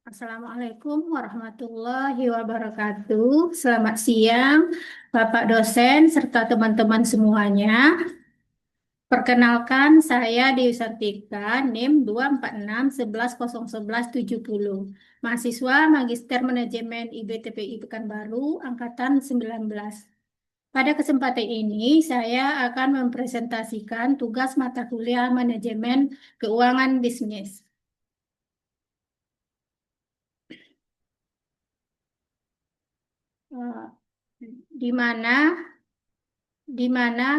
Assalamualaikum warahmatullahi wabarakatuh. Selamat siang, Bapak dosen serta teman-teman semuanya. Perkenalkan, saya Dewi Sartika, NIM 24611011170, mahasiswa Magister Manajemen IBTPI Pekanbaru, Angkatan 19. Pada kesempatan ini, saya akan mempresentasikan tugas mata kuliah Manajemen Keuangan Bisnis. Eh, di mana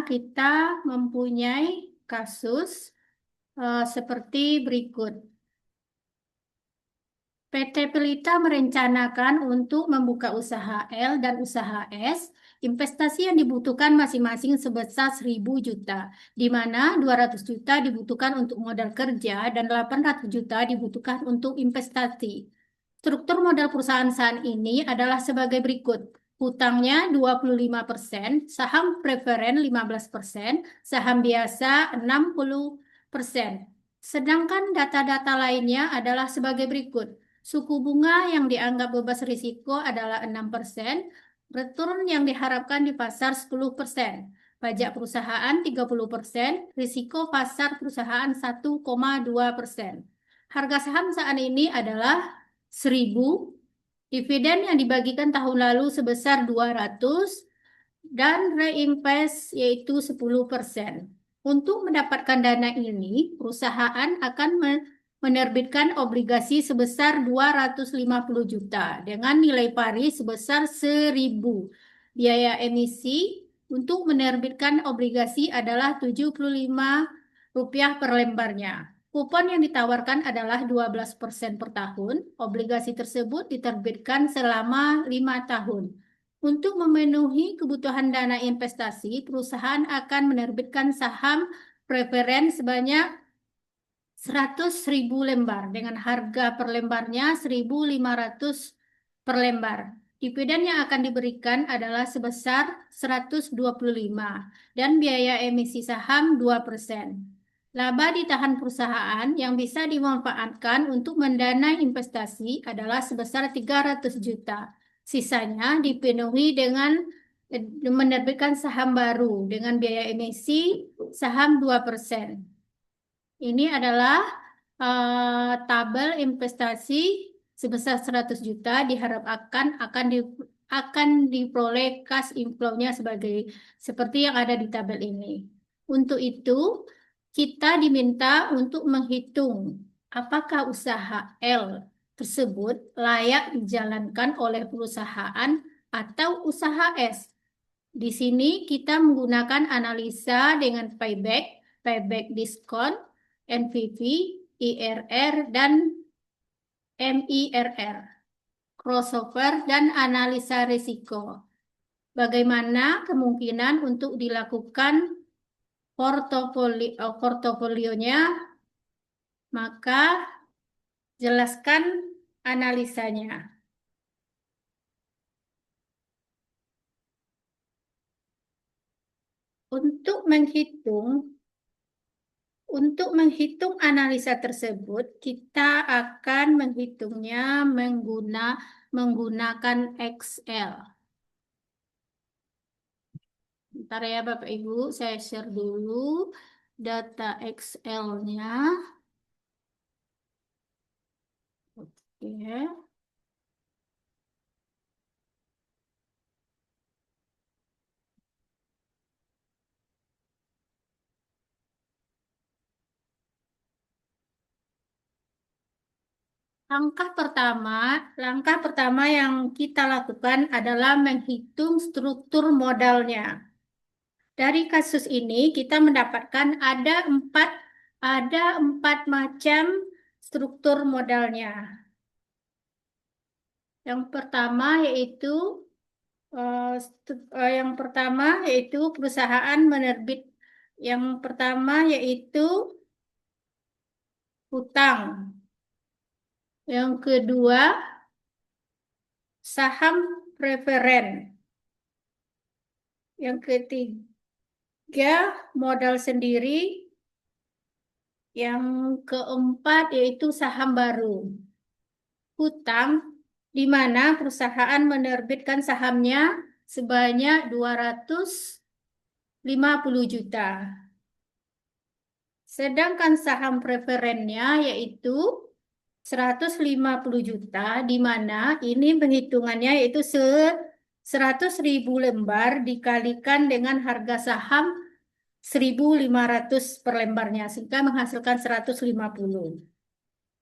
kita mempunyai kasus seperti berikut. PT Pelita merencanakan untuk membuka usaha L dan usaha S. Investasi yang dibutuhkan masing-masing sebesar 1.000 juta, di mana 200 juta dibutuhkan untuk modal kerja dan 800 juta dibutuhkan untuk investasi. Struktur modal perusahaan saat ini adalah sebagai berikut. Hutangnya 25%, saham preferen 15%, saham biasa 60%. Sedangkan data-data lainnya adalah sebagai berikut. Suku bunga yang dianggap bebas risiko adalah 6%, return yang diharapkan di pasar 10%, pajak perusahaan 30%, risiko pasar perusahaan 1,2%. Harga saham saat ini adalah 1.000, dividen yang dibagikan tahun lalu sebesar 200, dan reinvest yaitu 10%. Untuk mendapatkan dana ini, perusahaan akan menerbitkan obligasi sebesar 250 juta dengan nilai pari sebesar 1.000. Biaya emisi untuk menerbitkan obligasi adalah Rp75 per lembarnya. Kupon yang ditawarkan adalah 12% per tahun. Obligasi tersebut diterbitkan selama 5 tahun. Untuk memenuhi kebutuhan dana investasi, perusahaan akan menerbitkan saham preferen sebanyak 100.000 lembar dengan harga per lembarnya 1.500 per lembar. Dividen yang akan diberikan adalah sebesar 125 dan biaya emisi saham 2%. Laba ditahan perusahaan yang bisa dimanfaatkan untuk mendanai investasi adalah sebesar 300 juta. Sisanya dipenuhi dengan menerbitkan saham baru dengan biaya emisi saham 2%. Ini adalah tabel investasi sebesar 100 juta diharapkan akan diperoleh cash inflow-nya seperti yang ada di tabel ini. Untuk itu, kita diminta untuk menghitung apakah usaha L tersebut layak dijalankan oleh perusahaan atau usaha S. Di sini kita menggunakan analisa dengan payback diskon, NPV, IRR, dan MIRR, crossover, dan analisa risiko. Bagaimana kemungkinan untuk dilakukan portofolionya? Maka jelaskan analisanya. Untuk menghitung analisa tersebut, kita akan menghitungnya menggunakan Excel. Bentar ya Bapak Ibu, saya share dulu data Excel-nya. Oke. Langkah pertama yang kita lakukan adalah menghitung struktur modalnya. Dari kasus ini kita mendapatkan ada empat macam struktur modalnya. Yang pertama yaitu perusahaan menerbit. Yang pertama yaitu hutang. Yang kedua saham preferen. Yang ketiga modal sendiri. Yang keempat yaitu saham baru. hutang di mana perusahaan menerbitkan sahamnya sebanyak 250 juta. Sedangkan saham preferennya yaitu 150 juta, di mana ini penghitungannya yaitu 100.000 lembar dikalikan dengan harga saham 1.500 per lembarnya, sehingga menghasilkan 150.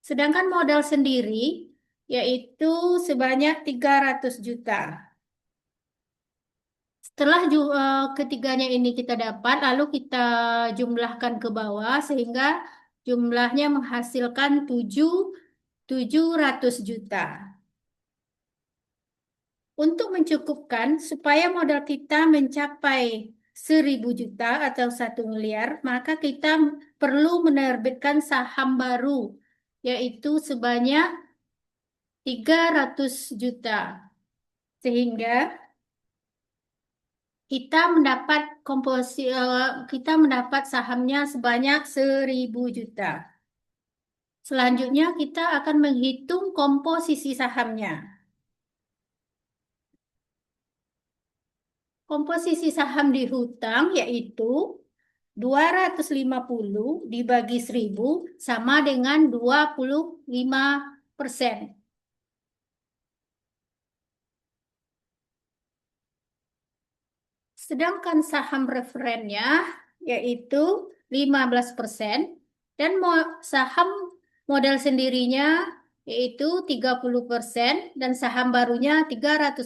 Sedangkan modal sendiri yaitu sebanyak 300 juta. Setelah ketiganya ini kita dapat, lalu kita jumlahkan ke bawah sehingga jumlahnya menghasilkan 700 juta. Untuk mencukupkan supaya modal kita mencapai 1.000 juta atau 1 miliar, maka kita perlu menerbitkan saham baru, yaitu sebanyak 300 juta. Sehingga kita mendapat sahamnya sebanyak 1.000 juta. Selanjutnya kita akan menghitung komposisi sahamnya. Komposisi saham di hutang yaitu 250 dibagi 1.000 sama dengan 25%. Sedangkan saham referennya yaitu 15% dan saham modal sendirinya yaitu 30% dan saham barunya 300%.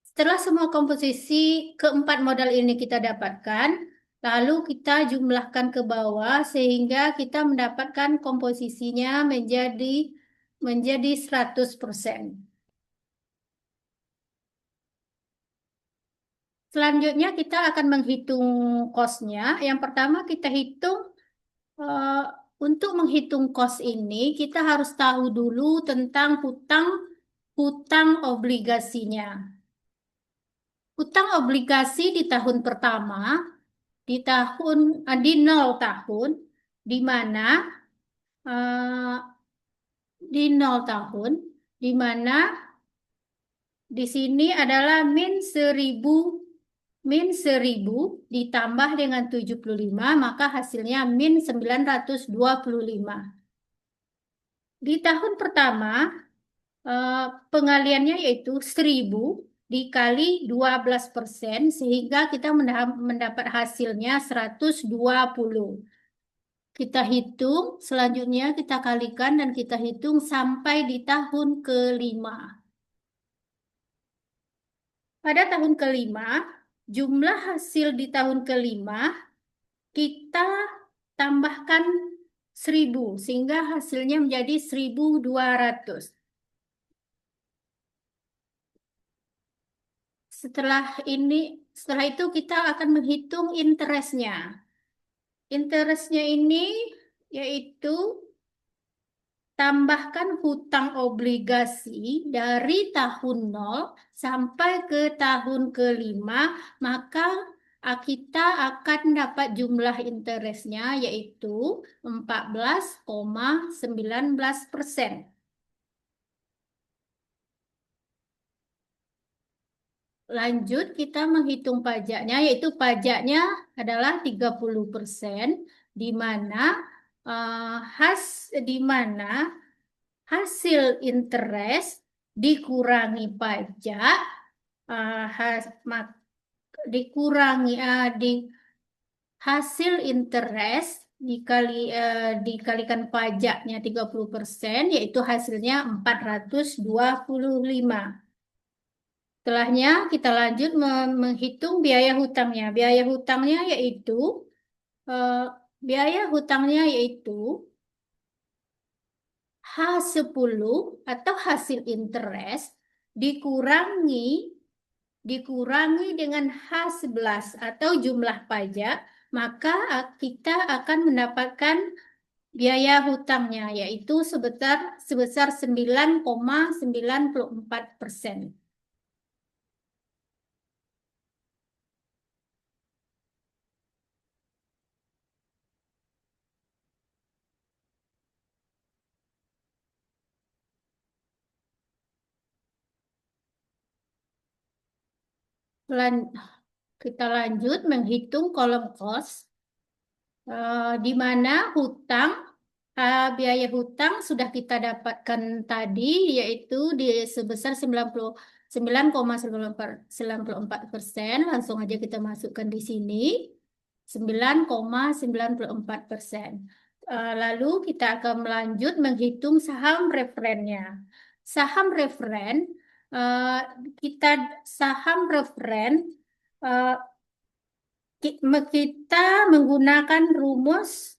Setelah semua komposisi keempat modal ini kita dapatkan, lalu kita jumlahkan ke bawah sehingga kita mendapatkan komposisinya menjadi 100%. Selanjutnya kita akan menghitung cost-nya. Yang pertama kita hitung, eh, untuk menghitung cost ini kita harus tahu dulu tentang hutang obligasinya. Hutang obligasi di tahun pertama, di 0 tahun, di mana eh, di 0 tahun, di mana di sini adalah min 1.000 ditambah dengan 75, maka hasilnya min 925. Di tahun pertama, pengaliannya yaitu 1.000 dikali 12%, sehingga kita mendapat hasilnya 120. Kita hitung, selanjutnya kita kalikan dan kita hitung sampai di tahun kelima. Pada tahun kelima, jumlah hasil di tahun kelima kita tambahkan 1.000 sehingga hasilnya menjadi 1.200. Setelah itu kita akan menghitung interestnya. Interestnya ini yaitu tambahkan hutang obligasi dari tahun 0 sampai ke tahun kelima, maka kita akan dapat jumlah interestnya yaitu 14,19%. Lanjut, kita menghitung pajaknya, yaitu pajaknya adalah 30%, di mana di mana hasil interest dikurangi pajak, dikurangi di hasil interest dikalikan pajaknya 30%, yaitu hasilnya 425. Setelahnya kita lanjut menghitung biaya hutangnya. Eh, biaya hutangnya yaitu H10 atau hasil interest dikurangi dengan H11 atau jumlah pajak, maka kita akan mendapatkan biaya hutangnya yaitu sebesar 9,94%. Lan- Kita lanjut menghitung kolom kos, di mana biaya hutang sudah kita dapatkan tadi, yaitu di sebesar 99,94%. Langsung aja kita masukkan di sini, 9,94%. Lalu kita akan melanjut menghitung saham referennya. Saham referen, eh, kita saham referen, eh, kita menggunakan rumus,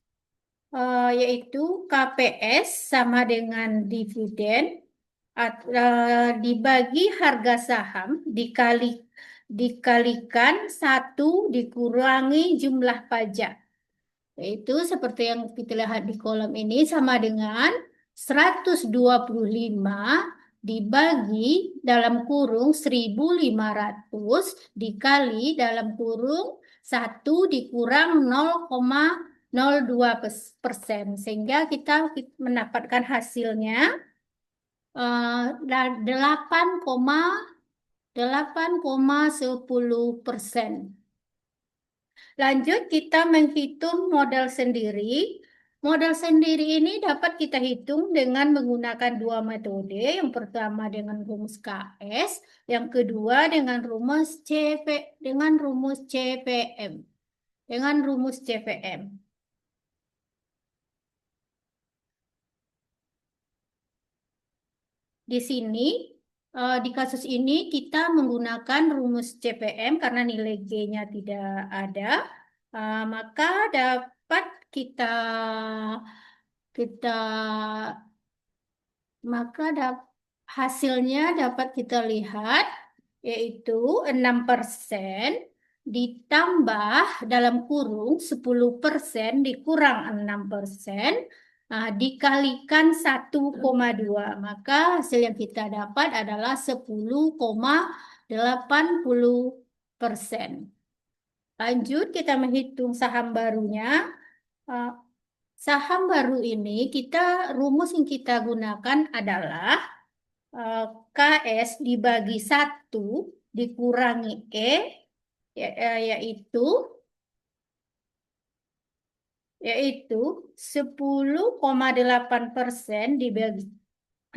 yaitu KPS sama dengan dividen dibagi harga saham dikalikan 1 dikurangi jumlah pajak. Yaitu seperti yang kita lihat di kolom ini sama dengan 125 dibagi dalam kurung 1.500 dikali dalam kurung 1 dikurang 0,02%, sehingga kita mendapatkan hasilnya 8,10%. Lanjut, kita menghitung modal sendiri. Modal sendiri ini dapat kita hitung dengan menggunakan dua metode. Yang pertama dengan rumus KS, yang kedua dengan rumus CPM. Dengan rumus CPM. Di sini, di kasus ini kita menggunakan rumus CPM karena nilai G-nya tidak ada, maka dapat kita kita maka hasilnya dapat kita lihat, yaitu 6% ditambah dalam kurung 10% dikurang 6%, dikalikan 1,2. Maka hasil yang kita dapat adalah 10,80%. Lanjut, kita menghitung saham barunya. Uh, Saham baru ini rumus yang kita gunakan adalah KS dibagi 1 dikurangi E, yaitu 10,8%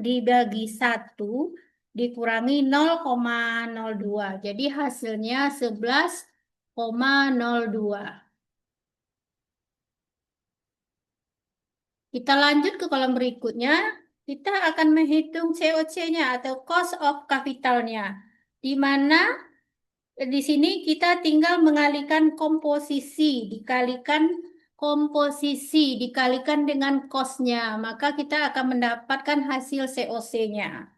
dibagi 1 dikurangi 0,02. Jadi hasilnya 11,02. Kita lanjut ke kolom berikutnya. Kita akan menghitung COC-nya atau cost of capital-nya. Di mana di sini kita tinggal mengalihkan komposisi dikalikan dengan cost-nya. Maka kita akan mendapatkan hasil COC-nya.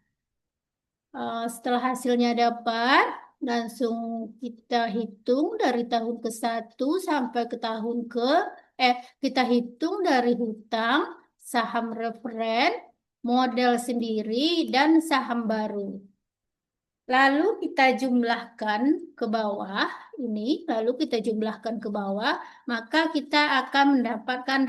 Setelah hasilnya dapat, langsung kita hitung dari tahun ke-1 sampai ke tahun kita hitung dari hutang, saham referen, modal sendiri, dan saham baru. Lalu kita jumlahkan ke bawah maka kita akan mendapatkan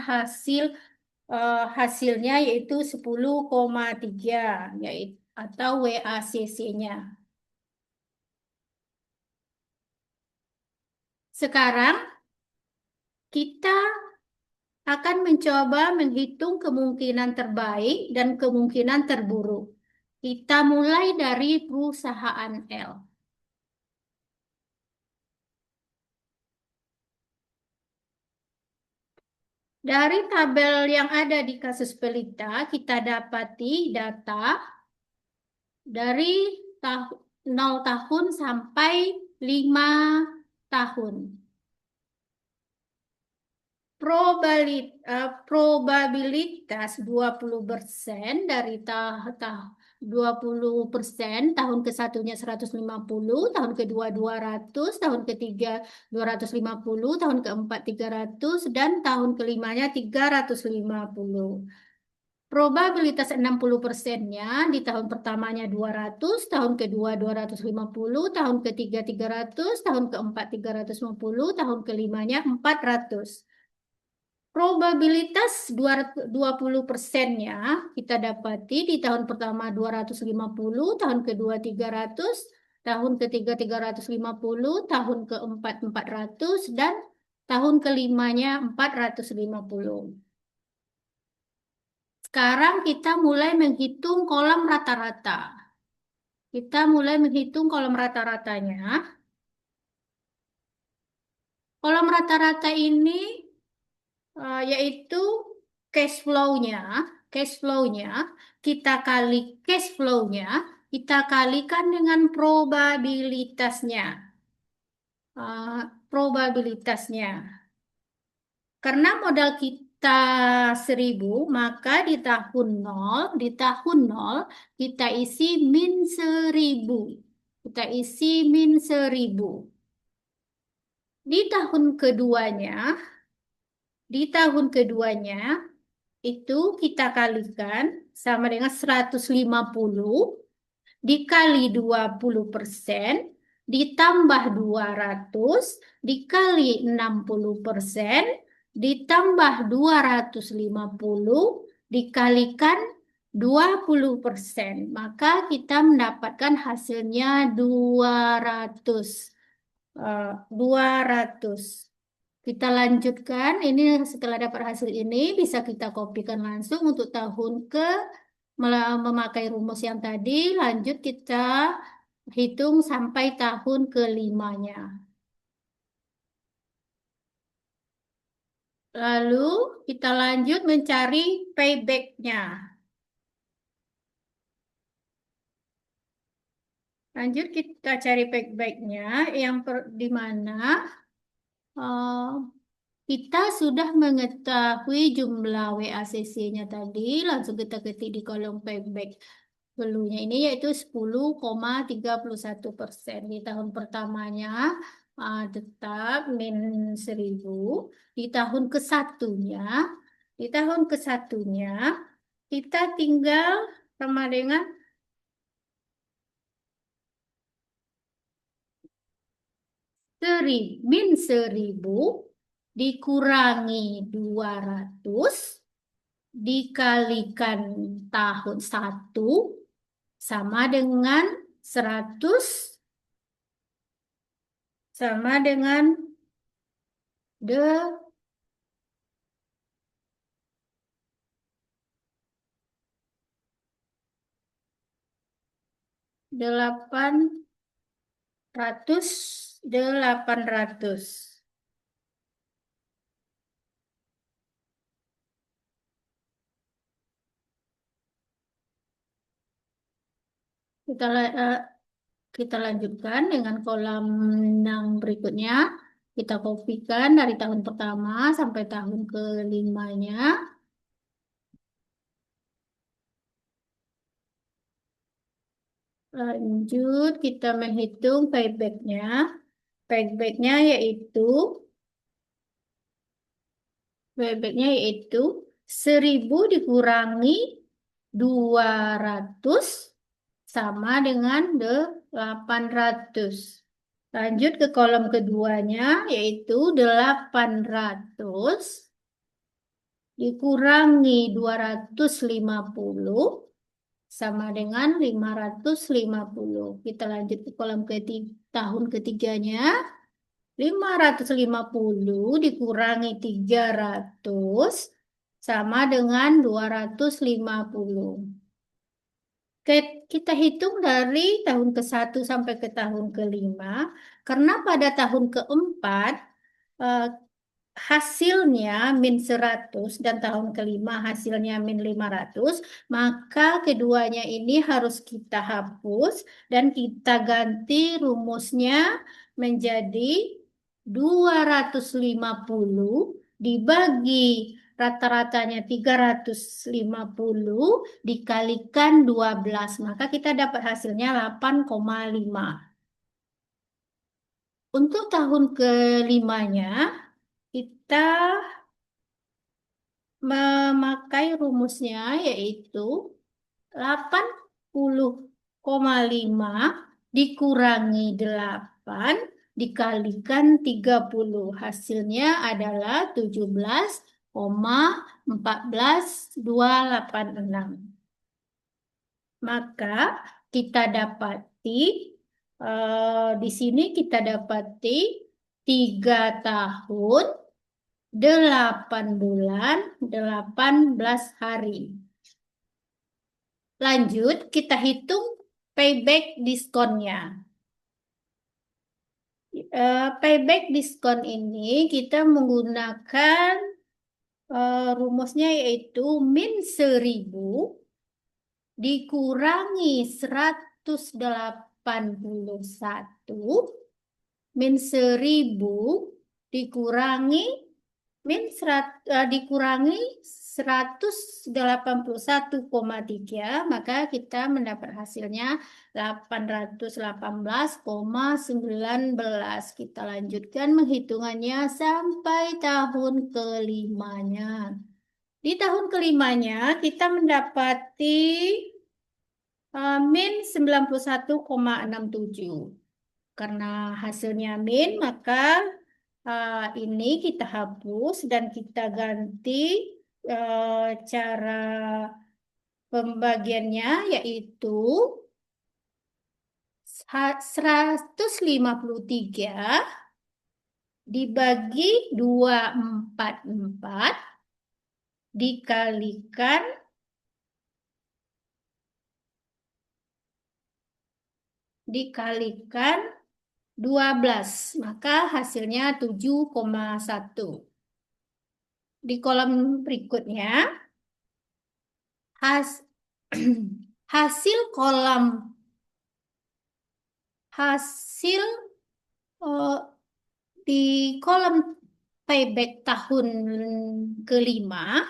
hasilnya yaitu 10,3, yaitu atau WACC-nya. Sekarang kita akan mencoba menghitung kemungkinan terbaik dan kemungkinan terburuk. Kita mulai dari perusahaan L. Dari tabel yang ada di kasus pelita, kita dapati data dari 0 tahun sampai 5 tahun. Probabilitas 20% dari 20%, tahun ke-1-nya 150, tahun kedua 200, tahun ketiga 250, tahun keempat 300, dan tahun kelimanya 350. Probabilitas 60%-nya di tahun pertamanya 200, tahun kedua 250, tahun ketiga 300, tahun keempat 350, tahun kelimanya 400. Probabilitas 20%-nya kita dapati di tahun pertama 250, tahun kedua 300, tahun ketiga 350, tahun keempat 400, dan tahun kelimanya 450. Sekarang kita mulai menghitung kolom rata-rata. Kita mulai menghitung kolom rata-ratanya. Kolom rata-rata ini yaitu cash flow-nya. Cash flow-nya kita kali cash flow-nya kita kalikan dengan probabilitasnya. Probabilitasnya. Karena modal kita 1000, maka di tahun nol kita isi min 1000. Kita isi min 1000. Di tahun keduanya, di tahun keduanya itu kita kalikan sama dengan 150 dikali 20% ditambah 200 dikali 60% ditambah 250 dikalikan 20%. Maka kita mendapatkan hasilnya 200. 200. Kita lanjutkan. Ini setelah dapat hasil ini bisa kita kopikan langsung untuk tahun ke memakai rumus yang tadi. Lanjut kita hitung sampai tahun kelimanya. Lalu kita lanjut mencari payback-nya. Lanjut kita cari payback-nya yang di mana kita sudah mengetahui jumlah WACC-nya tadi. Langsung kita ketik di kolom payback dulunya ini yaitu 10,31%. Di tahun pertamanya tetap min 1000. Di tahun kesatunya, di tahun kesatunya kita tinggal sama dengan min 1000 dikurangi 200 dikalikan tahun 1 sama dengan 100 sama dengan 800. Kita lanjutkan dengan kolom yang berikutnya. Kita kopikan dari tahun pertama sampai tahun kelimanya. Lanjut kita menghitung payback-nya. Payback-nya yaitu 1000 dikurangi 200 sama dengan 800. Lanjut ke kolom keduanya yaitu 800 dikurangi 250 sama dengan 550. Kita lanjut ke kolom tahun ketiganya. 550 dikurangi 300 sama dengan 250. Kita hitung dari tahun ke-1 sampai ke tahun ke-5. Karena pada tahun keempat hasilnya min 100 dan tahun kelima hasilnya min 500, maka keduanya ini harus kita hapus dan kita ganti rumusnya menjadi 250 dibagi rata-ratanya 350 dikalikan 12, maka kita dapat hasilnya 8,5. Untuk tahun kelimanya kita memakai rumusnya yaitu 80,5 dikurangi 8 dikalikan 30. Hasilnya adalah 17,14286. Maka kita dapati Di sini kita dapati 3 tahun, 8 bulan, 18 hari. Lanjut, kita hitung payback diskonnya. Payback diskon ini kita menggunakan rumusnya yaitu min 1.000 dikurangi 181 min 1.000 dikurangi dikurangi 181,3, maka kita mendapat hasilnya 818,19. Kita lanjutkan menghitungannya sampai tahun kelimanya. Di tahun kelimanya kita mendapati min 91,67. Karena hasilnya min, maka ini kita hapus dan kita ganti cara pembagiannya, yaitu 153 dibagi 244 dikalikan 12, maka hasilnya 7,1. Di kolom berikutnya, hasil di kolom payback tahun kelima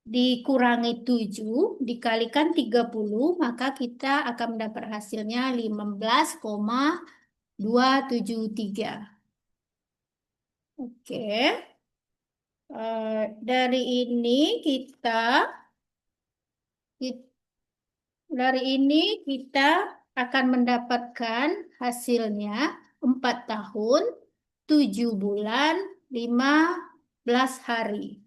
dikurangi 7 dikalikan 30, maka kita akan mendapat hasilnya 15,273. Oke. Dari ini kita akan mendapatkan hasilnya 4 tahun, 7 bulan, 15 hari.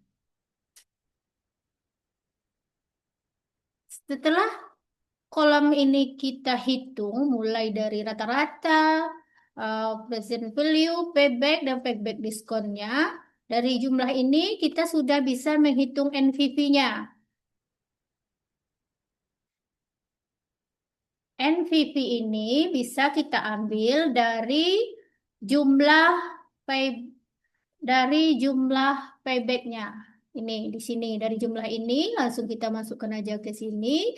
Setelah kolom ini kita hitung mulai dari rata-rata, present value, payback, dan payback diskonnya. Dari jumlah ini kita sudah bisa menghitung NPV-nya. NPV ini bisa kita ambil dari jumlah payback-nya. Ini di sini dari jumlah ini langsung kita masukkan aja ke sini.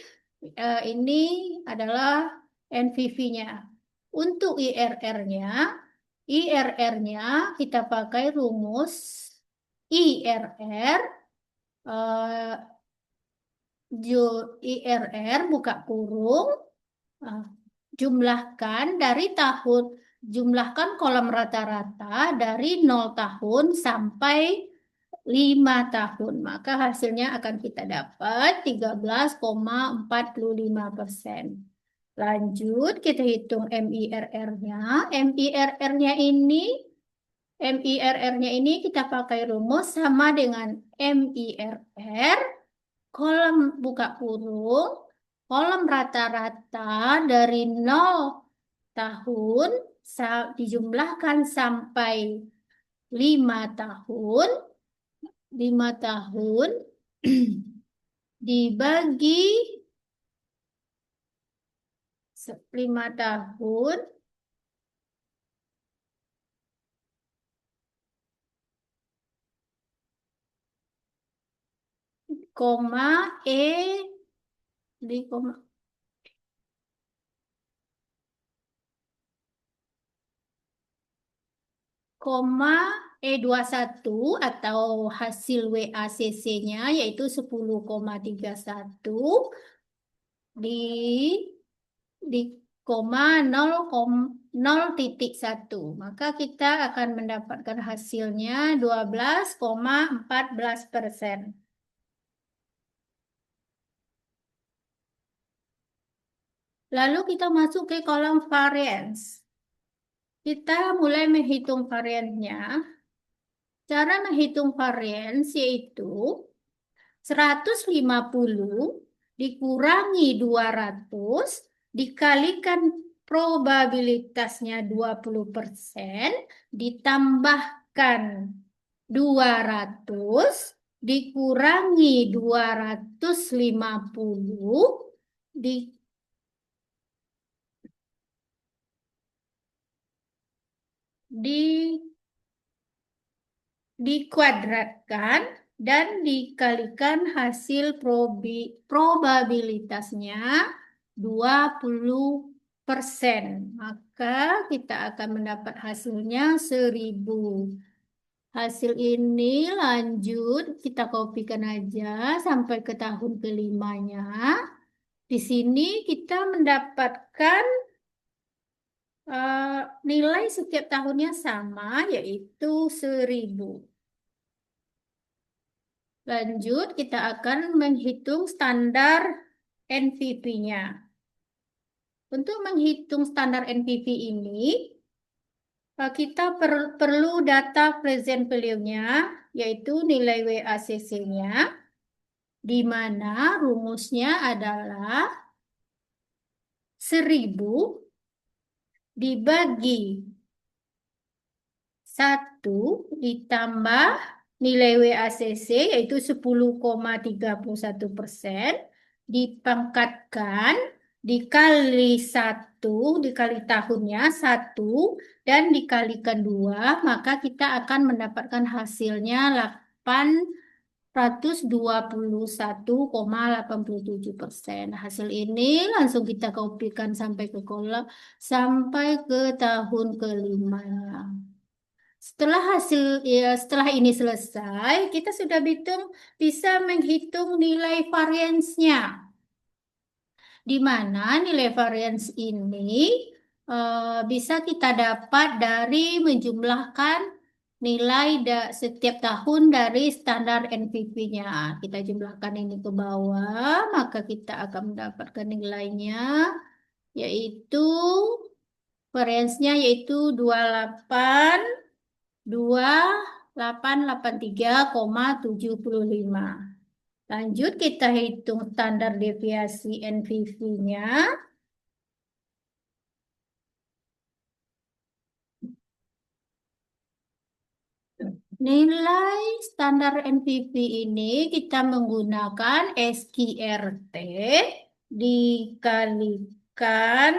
Ini adalah NPV-nya. Untuk IRR-nya kita pakai rumus IRR buka kurung, jumlahkan kolom rata-rata dari 0 tahun sampai 5 tahun, maka hasilnya akan kita dapat 13,45%. Lanjut, kita hitung MIRR-nya. MIRR-nya ini kita pakai rumus sama dengan MIRR, kolom buka kurung, kolom rata-rata dari 0 tahun dijumlahkan sampai 5 tahun. 5 tahun dibagi 5 tahun koma di koma E21 atau hasil WACC-nya yaitu 10,31 di koma 0,1, maka kita akan mendapatkan hasilnya 12,14%. Lalu kita masuk ke kolom variance. Kita mulai menghitung variannya. Cara menghitung variance yaitu 150 dikurangi 200 dikalikan probabilitasnya 20%, ditambahkan 200, dikurangi 250, di, di, dikuadratkan, dan dikalikan hasil probabilitasnya 20%. Maka kita akan mendapat hasilnya 1000. Hasil ini lanjut kita kopikan aja sampai ke tahun kelimanya. Di sini kita mendapatkan nilai setiap tahunnya sama, yaitu 1000. Lanjut, kita akan menghitung standar NPV-nya. Untuk menghitung standar NPV ini, kita perlu data present value-nya, yaitu nilai WACC-nya, di mana rumusnya adalah 1000 dibagi 1 ditambah nilai WACC, yaitu 10,31%, dipangkatkan, dikali 1, dikali tahunnya 1, dan dikalikan 2, maka kita akan mendapatkan hasilnya 821,87%. Hasil ini langsung kita kopikan sampai ke kolom, sampai ke tahun kelimanya. Setelah ini selesai, kita sudah bisa menghitung nilai variance-nya, di mana nilai variance ini bisa kita dapat dari menjumlahkan nilai setiap tahun dari standar NPV-nya. Kita jumlahkan ini ke bawah, maka kita akan mendapatkan nilainya, yaitu variance-nya yaitu 2883,75. Lanjut kita hitung standar deviasi NPV-nya. Nilai standar NPV ini kita menggunakan SQRT dikalikan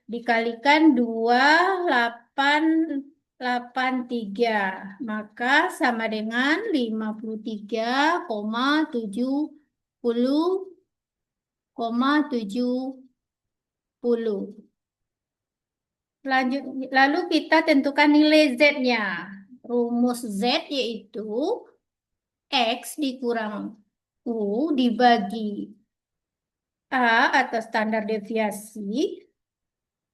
dikalikan 2883, maka sama dengan 53,70,70. Lalu kita tentukan nilai Z-nya. Rumus Z yaitu X dikurang U dibagi A atau standar deviasi.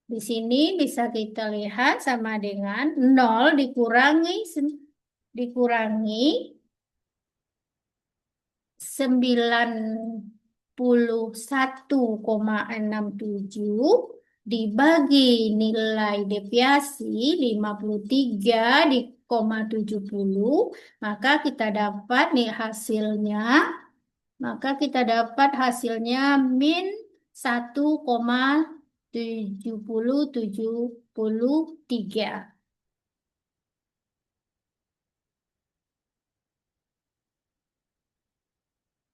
Di sini bisa kita lihat sama dengan 0 dikurangi 91,67 dibagi nilai deviasi 53,70, maka kita dapat nih hasilnya. Min 1,7073.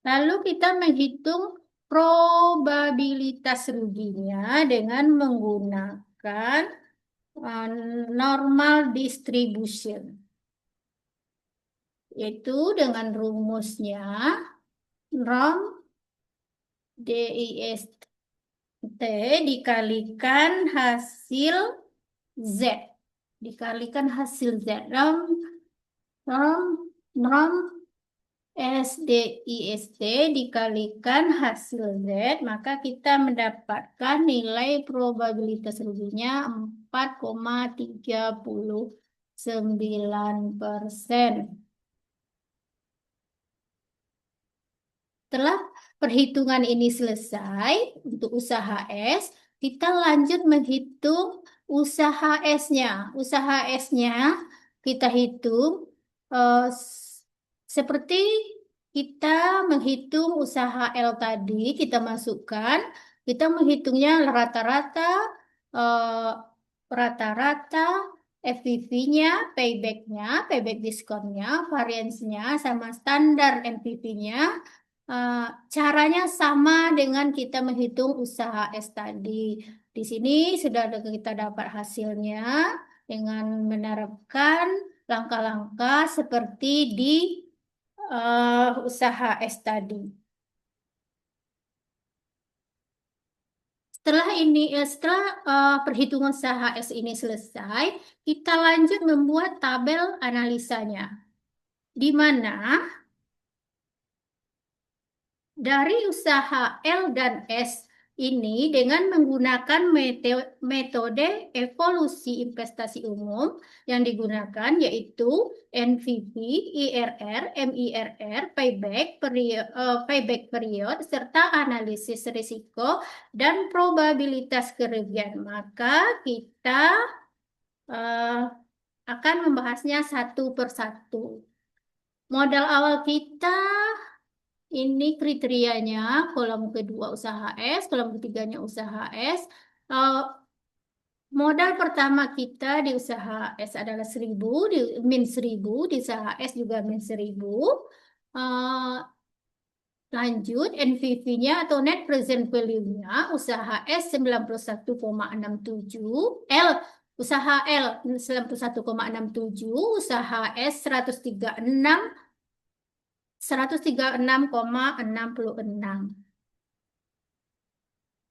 Lalu kita menghitung probabilitas ruginya dengan menggunakan normal distribution, yaitu dengan rumusnya norm DIST dikalikan hasil Z. Norm SDIST dikalikan hasil Z, maka kita mendapatkan nilai probabilitas ruginya 4,39%. Setelah perhitungan ini selesai untuk usaha S, kita lanjut menghitung usaha S-nya. Usaha S-nya kita hitung seperti kita menghitung usaha L tadi, kita masukkan Kita menghitungnya eh, rata-rata FVV-nya, payback diskonnya, variance-nya, sama standar NPV-nya. Eh, Caranya sama dengan kita menghitung usaha S tadi. Di sini sudah kita dapat hasilnya dengan menerapkan langkah-langkah seperti di usaha S tadi. Setelah perhitungan usaha S ini selesai, kita lanjut membuat tabel analisanya, di mana dari usaha L dan S ini dengan menggunakan metode evolusi investasi umum yang digunakan yaitu NPV, IRR, MIRR, payback period, serta analisis risiko dan probabilitas kerugian. Maka kita eh, akan membahasnya satu persatu. Modal awal kita ini kriterianya, kolom kedua usaha S, kolom ketiganya usaha S. Eh, Modal pertama kita di usaha S adalah 1.000, di min 1.000, di usaha S juga min 1.000. Eh, Lanjut, NPV-nya atau net present value-nya, usaha S 91,67, usaha L 91,67, usaha S 136,66.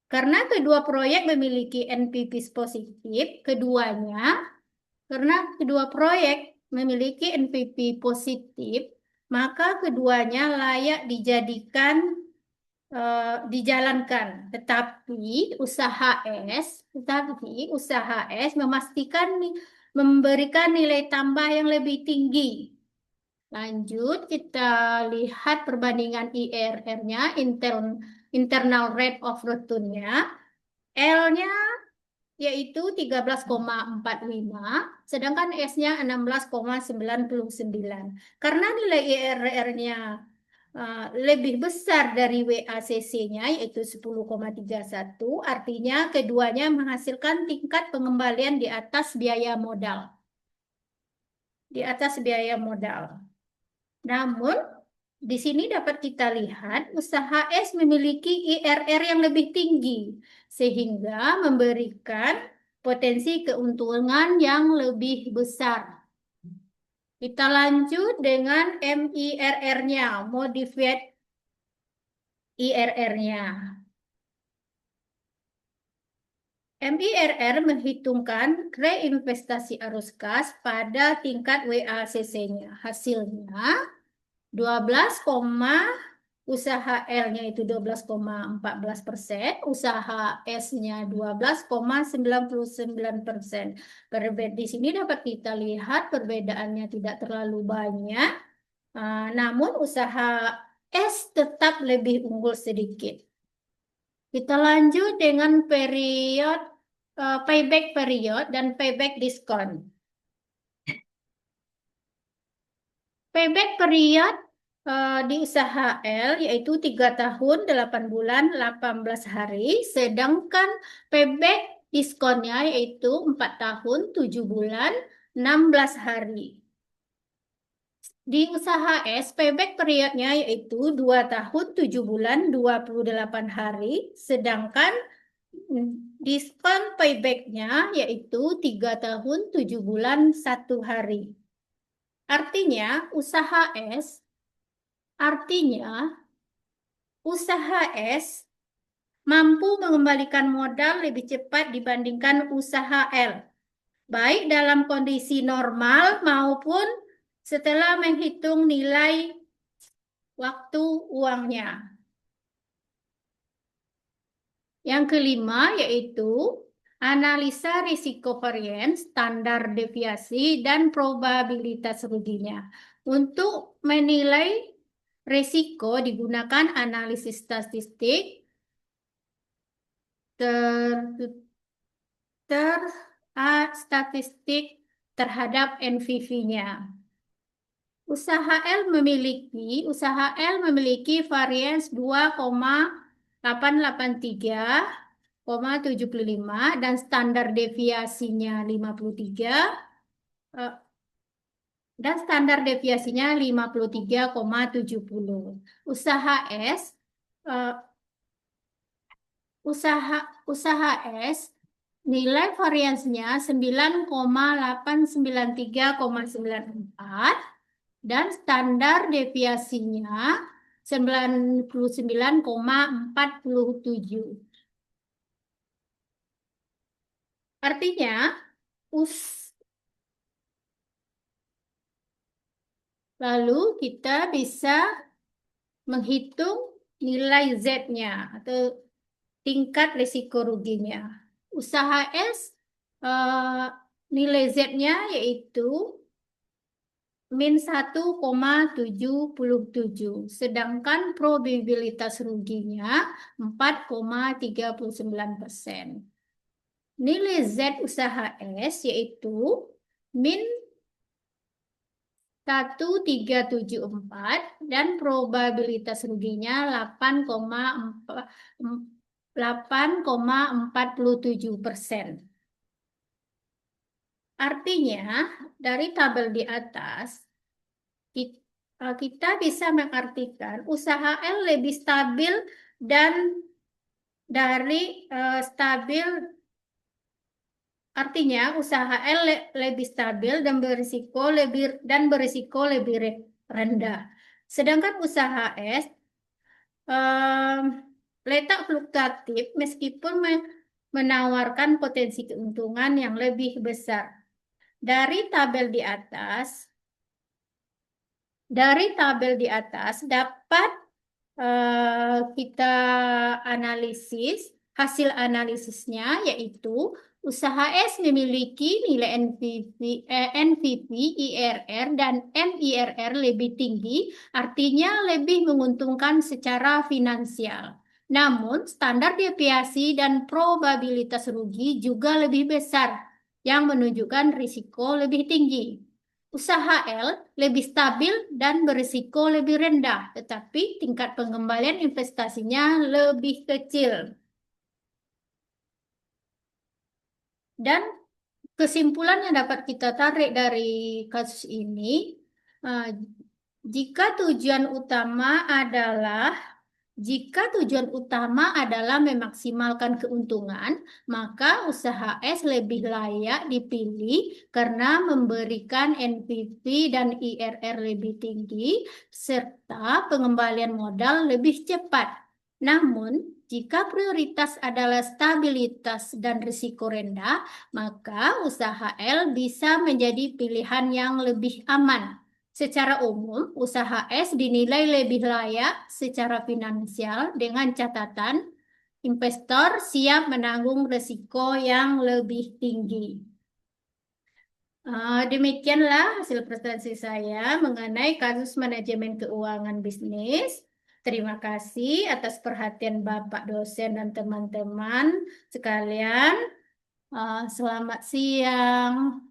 Karena kedua proyek memiliki NPV positif, karena kedua proyek memiliki NPV positif, maka keduanya layak dijalankan. Tetapi usaha S memberikan nilai tambah yang lebih tinggi. Lanjut, kita lihat perbandingan IRR-nya, internal rate of return-nya. L-nya yaitu 13,45, sedangkan S-nya 16,99. Karena nilai IRR-nya lebih besar dari WACC-nya, yaitu 10,31, artinya keduanya menghasilkan tingkat pengembalian di atas biaya modal. Di atas biaya modal. Namun, di sini dapat kita lihat usaha S memiliki IRR yang lebih tinggi, sehingga memberikan potensi keuntungan yang lebih besar. Kita lanjut dengan MIRR-nya, Modified IRR-nya. MIRR menghitungkan reinvestasi arus kas pada tingkat WACC-nya. Hasilnya 12, usaha L-nya itu 12,14%, usaha S-nya 12,99%. Di sini dapat kita lihat perbedaannya tidak terlalu banyak, namun usaha S tetap lebih unggul sedikit. Kita lanjut dengan payback period dan payback diskon. Payback period di usaha L yaitu 3 tahun, 8 bulan, 18 hari, sedangkan payback diskonnya yaitu 4 tahun, 7 bulan, 16 hari. Di usaha S, payback periodnya yaitu 2 tahun, 7 bulan, 28 hari, sedangkan diskon paybacknya yaitu 3 tahun, 7 bulan, 1 hari. Artinya, usaha S mampu mengembalikan modal lebih cepat dibandingkan usaha L, baik dalam kondisi normal maupun setelah menghitung nilai waktu uangnya. Yang kelima yaitu analisa risiko varians, standar deviasi, dan probabilitas ruginya. Untuk menilai risiko digunakan analisis statistik statistik terhadap NPV-nya. Usaha L memiliki varians 2,8 883,75 dan standar deviasinya 53 eh, dan standar deviasinya 53,70. Usaha S eh, usaha usaha S nilai variansnya 9,893,94 dan standar deviasinya 99,47. Artinya, us lalu kita bisa menghitung nilai Z-nya atau tingkat risiko ruginya. Usaha S nilai Z-nya yaitu min 1,77, sedangkan probabilitas ruginya 4,39%. Nilai Z usaha S yaitu min 1,374 dan probabilitas ruginya 8,47%. Artinya, dari tabel di atas, kita bisa mengartikan usaha L lebih stabil dan stabil. Artinya usaha L lebih stabil dan berisiko lebih rendah. Sedangkan usaha S letak fluktuatif meskipun menawarkan potensi keuntungan yang lebih besar. Dari tabel di atas dapat kita analisis hasil analisisnya, yaitu usaha S memiliki nilai NPV, IRR, dan MIRR lebih tinggi, artinya lebih menguntungkan secara finansial. Namun, standar deviasi dan probabilitas rugi juga lebih besar, yang menunjukkan risiko lebih tinggi. Usaha L lebih stabil dan berisiko lebih rendah, tetapi tingkat pengembalian investasinya lebih kecil. Dan kesimpulan yang dapat kita tarik dari kasus ini, eh, jika tujuan utama memaksimalkan keuntungan, maka usaha S lebih layak dipilih karena memberikan NPV dan IRR lebih tinggi serta pengembalian modal lebih cepat. Namun, jika prioritas adalah stabilitas dan risiko rendah, maka usaha L bisa menjadi pilihan yang lebih aman. Secara umum, usaha S dinilai lebih layak secara finansial dengan catatan investor siap menanggung risiko yang lebih tinggi. Demikianlah hasil presentasi saya mengenai kasus manajemen keuangan bisnis. Terima kasih atas perhatian Bapak dosen dan teman-teman sekalian. Selamat siang.